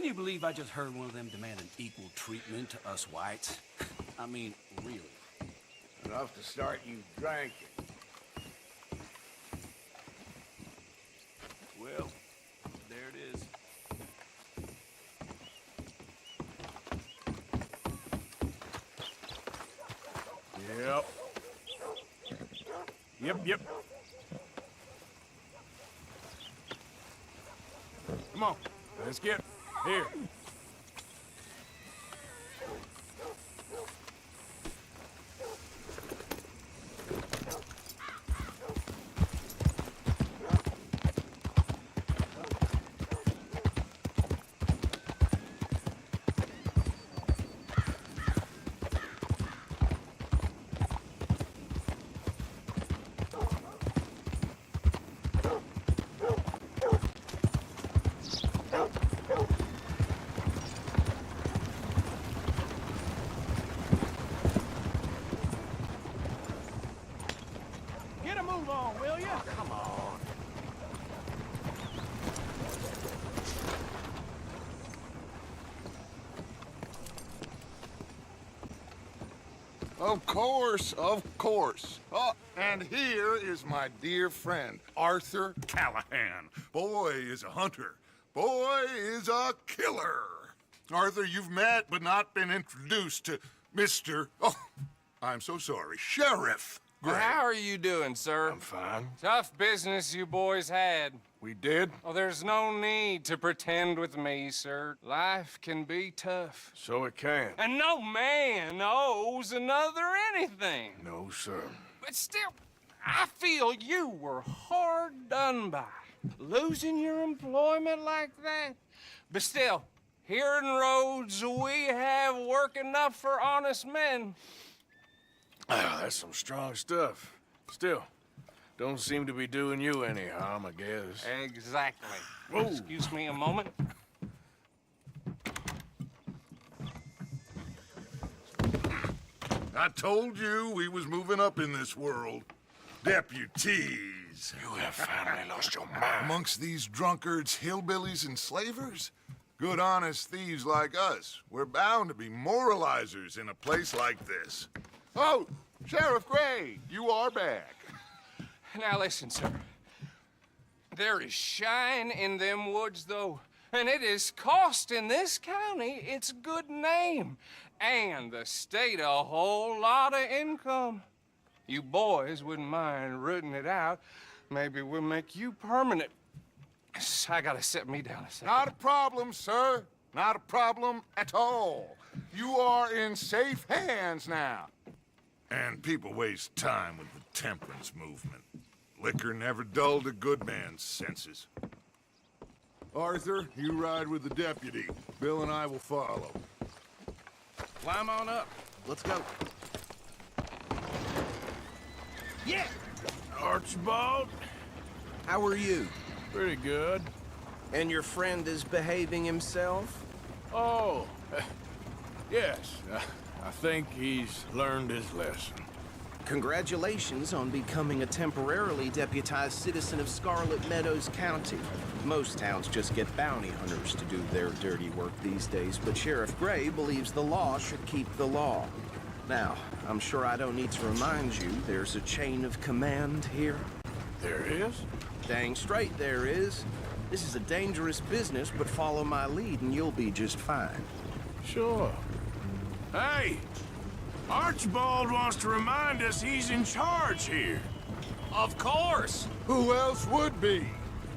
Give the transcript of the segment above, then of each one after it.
you believe I just heard one of them demand an equal treatment to us whites? I mean, really. Enough to start you drinking. Well, there it is. Yep. Come on, let's get here. Of course. Oh, and here is my dear friend, Arthur Callahan. Boy is a hunter. Boy is a killer. Arthur, you've met but not been introduced to Mr. Oh, I'm so sorry, Sheriff Gray. Well, how are you doing, sir? I'm fine. Tough business you boys had. We did? Oh, there's no need to pretend with me, sir. Life can be tough. So it can. And no man owes another anything. No, sir. But still, I feel you were hard done by. Losing your employment like that. But still, here in Rhodes, we have work enough for honest men. Ah, that's some strong stuff. Still, don't seem to be doing you any harm, I guess. Exactly. Whoa. Excuse me a moment. I told you we was moving up in this world. Deputies. You have finally lost your mind. Amongst these drunkards, hillbillies, and slavers? Good honest thieves like us. We're bound to be moralizers in a place like this. Oh, Sheriff Gray, you are back. Now listen, sir. There is shine in them woods, though, and it is costing this county its good name, and the state a whole lot of income. You boys wouldn't mind rooting it out. Maybe we'll make you permanent. I gotta sit me down a second. Not a problem, sir. Not a problem at all. You are in safe hands now. And people waste time with the temperance movement. Liquor never dulled a good man's senses. Arthur, you ride with the deputy. Bill and I will follow. Climb on up. Let's go. Yeah! Archibald? How are you? Pretty good. And your friend is behaving himself? Oh, yes. I think he's learned his lesson. Congratulations on becoming a temporarily deputized citizen of Scarlet Meadows County. Most towns just get bounty hunters to do their dirty work these days, but Sheriff Gray believes the law should keep the law. Now, I'm sure I don't need to remind you there's a chain of command here. There is? Dang straight there is. This is a dangerous business, but follow my lead and you'll be just fine. Sure. Hey! Archibald wants to remind us he's in charge here. Of course! Who else would be?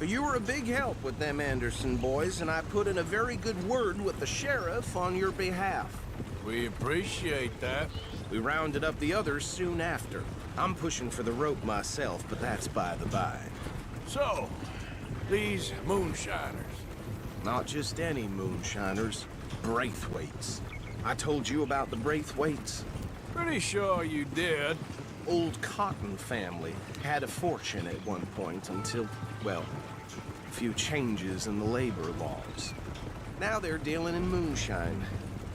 You were a big help with them Anderson boys, and I put in a very good word with the sheriff on your behalf. We appreciate that. We rounded up the others soon after. I'm pushing for the rope myself, but that's by the by. So, these moonshiners. Not just any moonshiners, Braithwaites. I told you about the Braithwaites. Pretty sure you did. Old Cotton family had a fortune at one point until, well, a few changes in the labor laws. Now they're dealing in moonshine.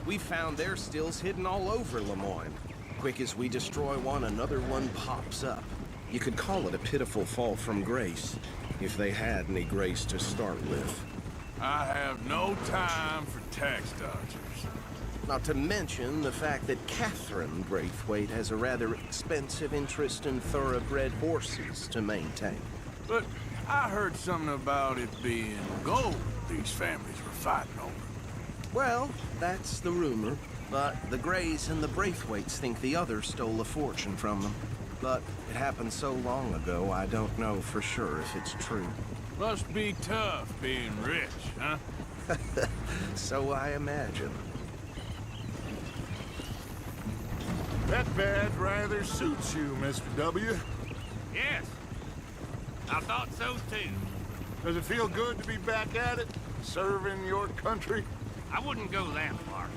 We found their stills hidden all over Lemoyne. Quick as we destroy one, another one pops up. You could call it a pitiful fall from grace, if they had any grace to start with. I have no time for tax dodgers. Not to mention the fact that Catherine Braithwaite has a rather expensive interest in thoroughbred horses to maintain. But I heard something about it being gold these families were fighting over. Well, that's the rumor. But the Greys and the Braithwaites think the others stole a fortune from them. But it happened so long ago, I don't know for sure if it's true. Must be tough being rich, huh? So I imagine. That badge rather suits you, Mr. W. Yes, I thought so too. Does it feel good to be back at it, serving your country? I wouldn't go that far.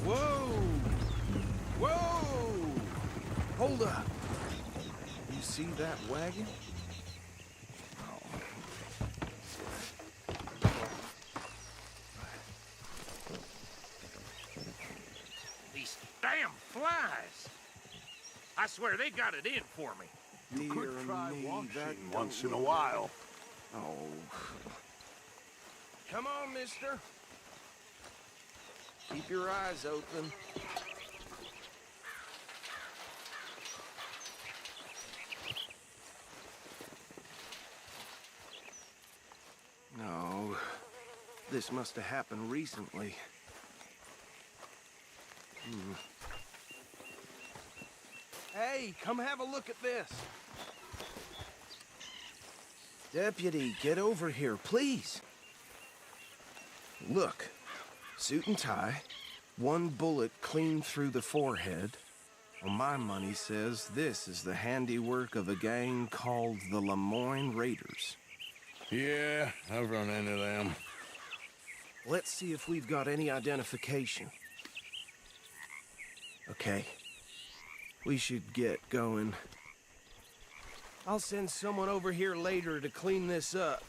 Whoa! Whoa! Hold up. You see that wagon? These damn flies. I swear they got it in for me. You Dear could try me, washing that once in don't a while. Oh. Come on, mister. Keep your eyes open. No. This must have happened recently. Hey, come have a look at this. Deputy, get over here, please. Look, suit and tie, one bullet clean through the forehead. Well, my money says this is the handiwork of a gang called the Lemoyne Raiders. Yeah, I've run into them. Let's see if we've got any identification. Okay. We should get going. I'll send someone over here later to clean this up.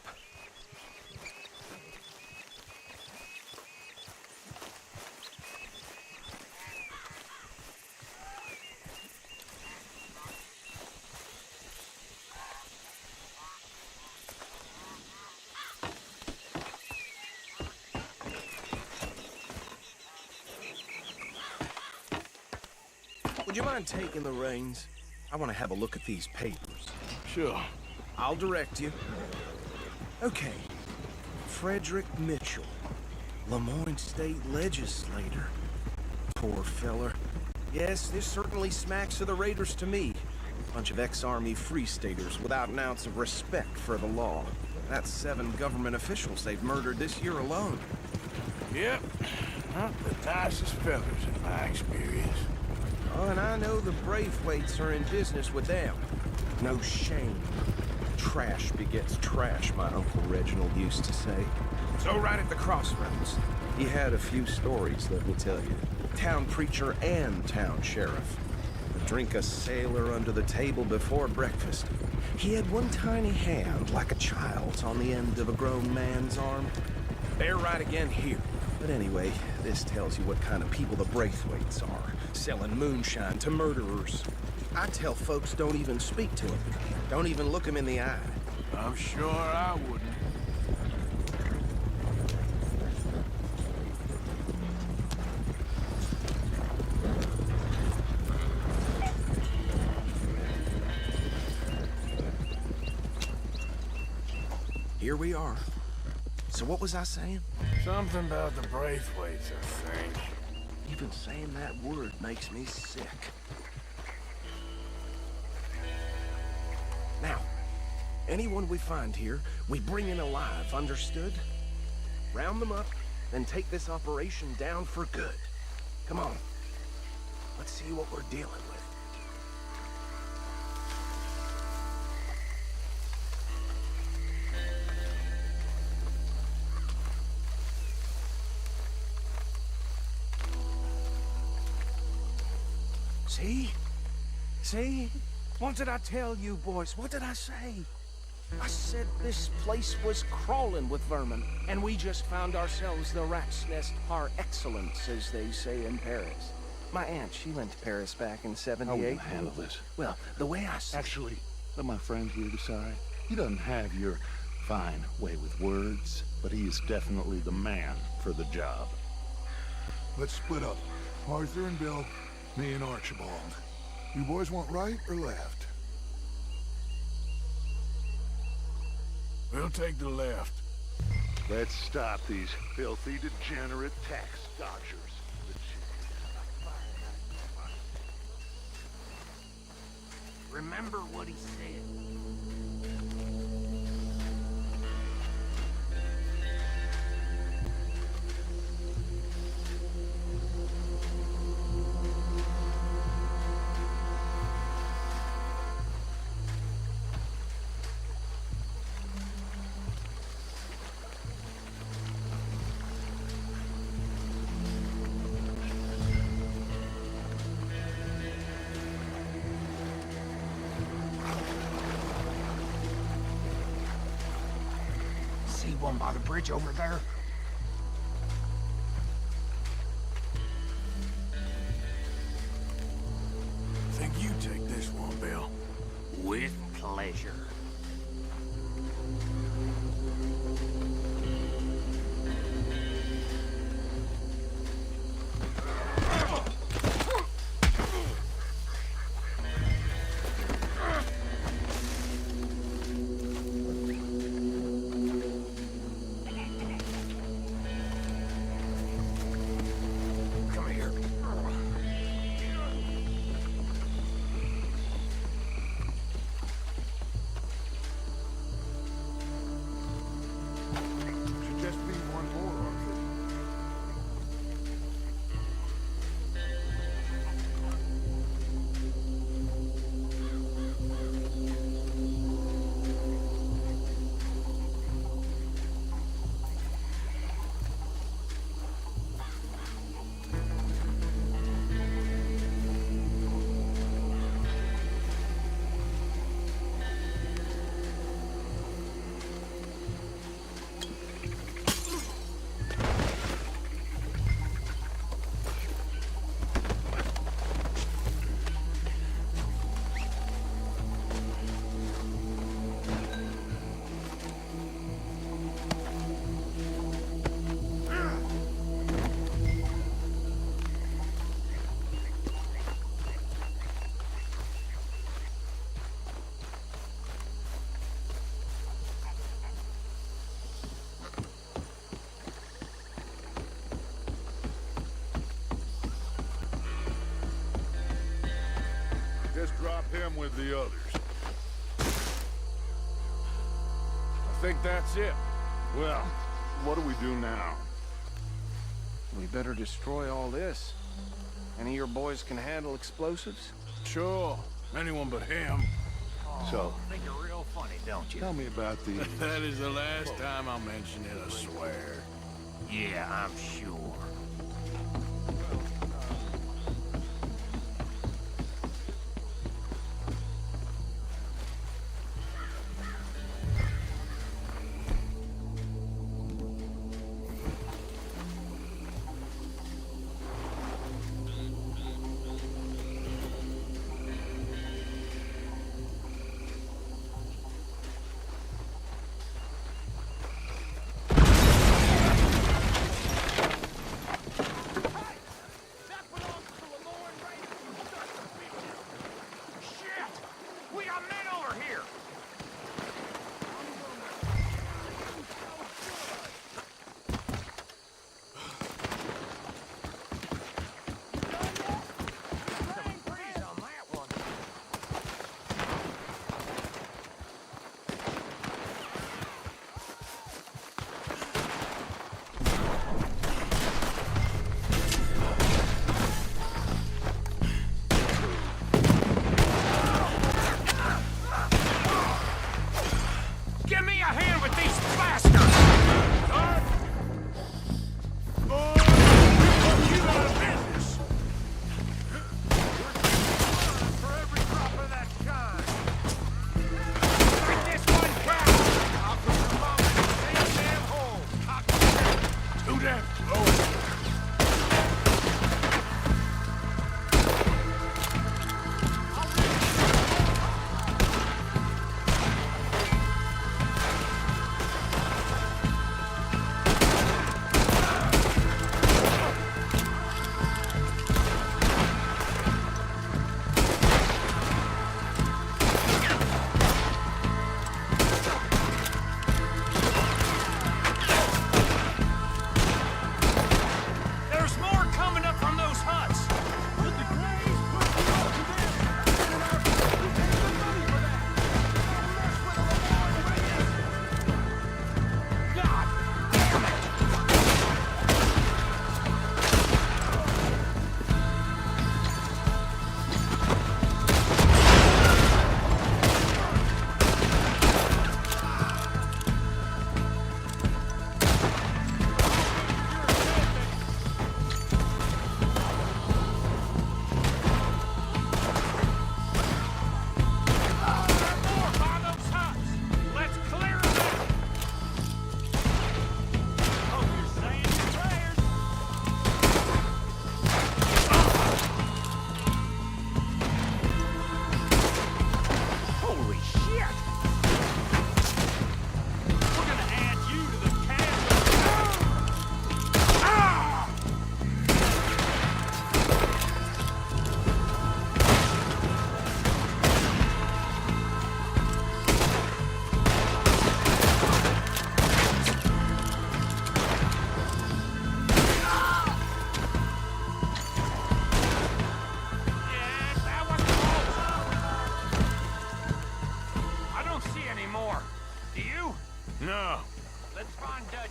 Would you mind taking the reins? I want to have a look at these papers. Sure. I'll direct you. Okay. Frederick Mitchell, Lemoyne State Legislator. Poor feller. Yes, this certainly smacks of the Raiders to me. Bunch of ex-Army Free Staters without an ounce of respect for the law. That's 7 government officials they've murdered this year alone. Yep. Not the nicest fellas in my experience. Oh, and I know the Braithwaites are in business with them. No shame. Trash begets trash, my Uncle Reginald used to say. So right at the crossroads, he had a few stories, let me tell you. Town preacher and town sheriff. Drink a sailor under the table before breakfast. He had one tiny hand, like a child's, on the end of a grown man's arm. They're right again here. But anyway, this tells you what kind of people the Braithwaites are. Selling moonshine to murderers. I tell folks don't even speak to them. Don't even look them in the eye. I'm sure I wouldn't. Here we are. So what was I saying? Something about the Braithwaites, I think. Even saying that word makes me sick. Now, anyone we find here, we bring in alive, understood? Round them up, then take this operation down for good. Come on. Let's see what we're dealing with. See? See? What did I tell you, boys? What did I say? I said this place was crawling with vermin, and we just found ourselves the rat's nest par excellence, as they say in Paris. My aunt, she went to Paris back in '78. How will you handle this? Well, the way I see Actually, let my friends here decide. He doesn't have your fine way with words, but he is definitely the man for the job. Let's split up. Arthur and Bill, me and Archibald. You boys want right or left? We'll take the left. Let's stop these filthy, degenerate tax dodgers. Remember what he said. See one by the bridge over there? Think you take this one, Bill. With pleasure. Come here. Should just be one more, Arthur. Just drop him with the others. I think that's it. Well, what do we do now? We better destroy all this. Any of your boys can handle explosives? Sure. Anyone but him. So, Think you're real funny, don't you? tell me about these. That is the last time I'll mention it, I swear. Yeah, I'm sure.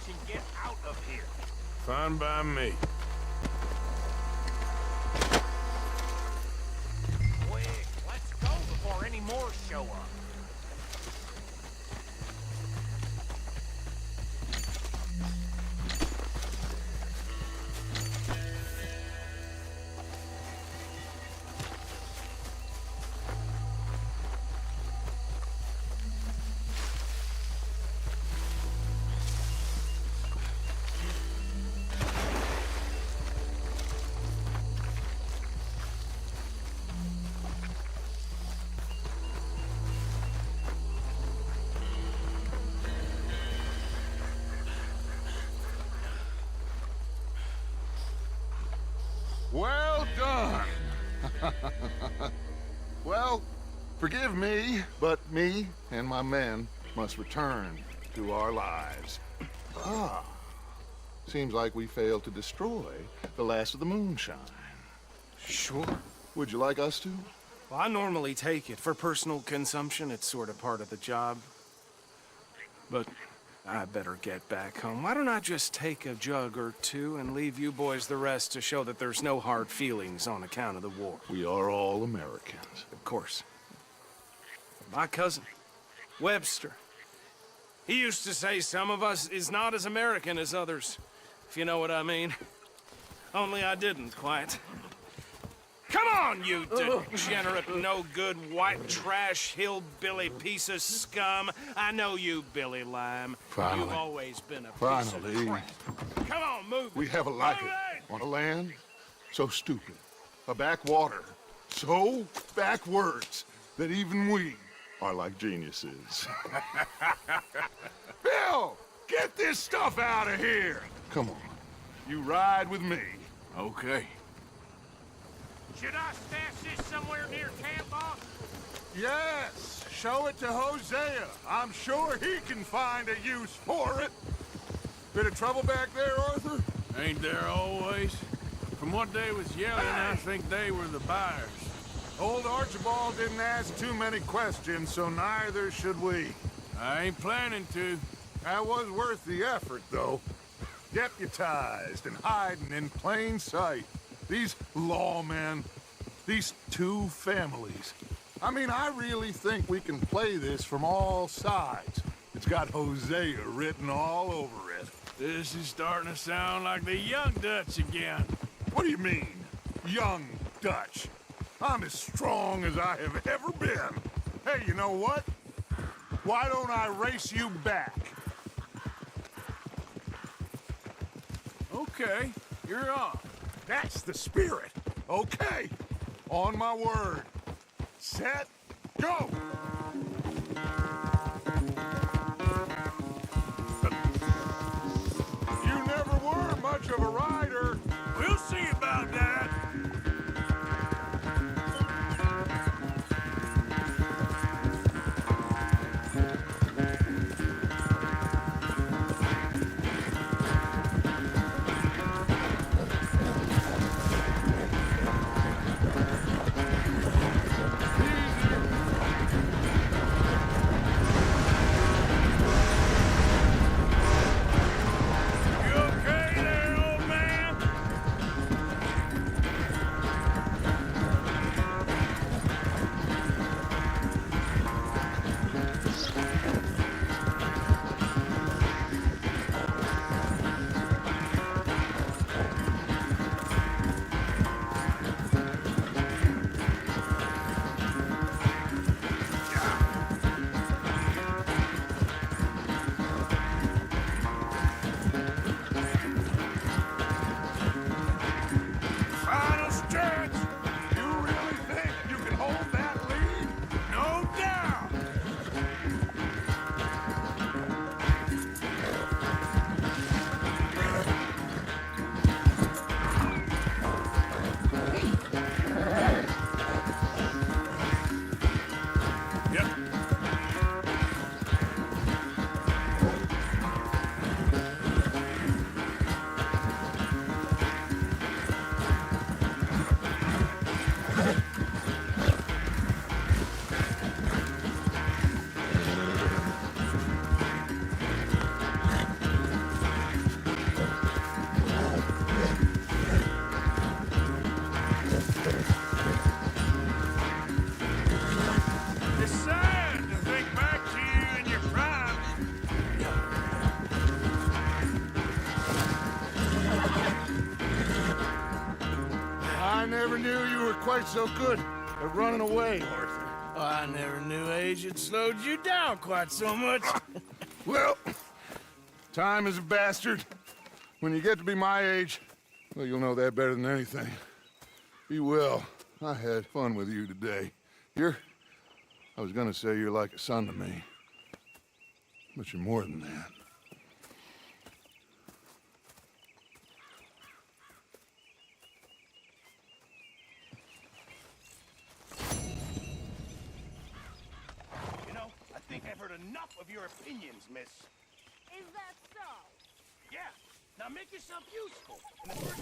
and get out of here. Fine by me. Quick, let's go before any more show up. Well done. Well, forgive me, but me and my men must return to our lives. Ah, seems like we failed to destroy the last of the Moonshine. Sure. Would you like us to? Well, I normally take it. For personal consumption, it's sort of part of the job. But I better get back home. Why don't I just take a jug or two and leave you boys the rest to show that there's no hard feelings on account of the war? We are all Americans. Of course. My cousin, Webster, he used to say some of us is not as American as others, if you know what I mean. Only I didn't quite. Come on, you degenerate, no-good, white trash, hillbilly piece of scum. I know you, Billy Lime. Finally. You've always been a piece Finally. of crap. Come on, move. We have a like Move it on a land so stupid, a backwater so backwards that even we are like geniuses. Bill, get this stuff out of here. Come on, you ride with me. Okay. Should I stash this somewhere near camp, boss? Yes, show it to Hosea. I'm sure he can find a use for it. Bit of trouble back there, Arthur? Ain't there always? From what they was yelling, I think they were the buyers. Old Archibald didn't ask too many questions, so neither should we. I ain't planning to. That was worth the effort, though. Deputized and hiding in plain sight. These lawmen, these two families. I mean, I really think we can play this from all sides. It's got Hosea written all over it. This is starting to sound like the Young Dutch again. What do you mean, young Dutch? I'm as strong as I have ever been. Hey, you know what? Why don't I race you back? Okay, you're on. That's the spirit. Okay, on my word. Set, go! You never were much of a rider. We'll see about that. You okay there, old man? never knew you were quite so good at running away, Arthur. I never knew age had slowed you down quite so much. Well, time is a bastard. When you get to be my age, well, you'll know that better than anything. Be well. I had fun with you today. I was gonna say you're like a son to me. But you're more than that. You know, I think I've heard enough of your opinions, miss. Is that so? Yeah. Now make yourself useful.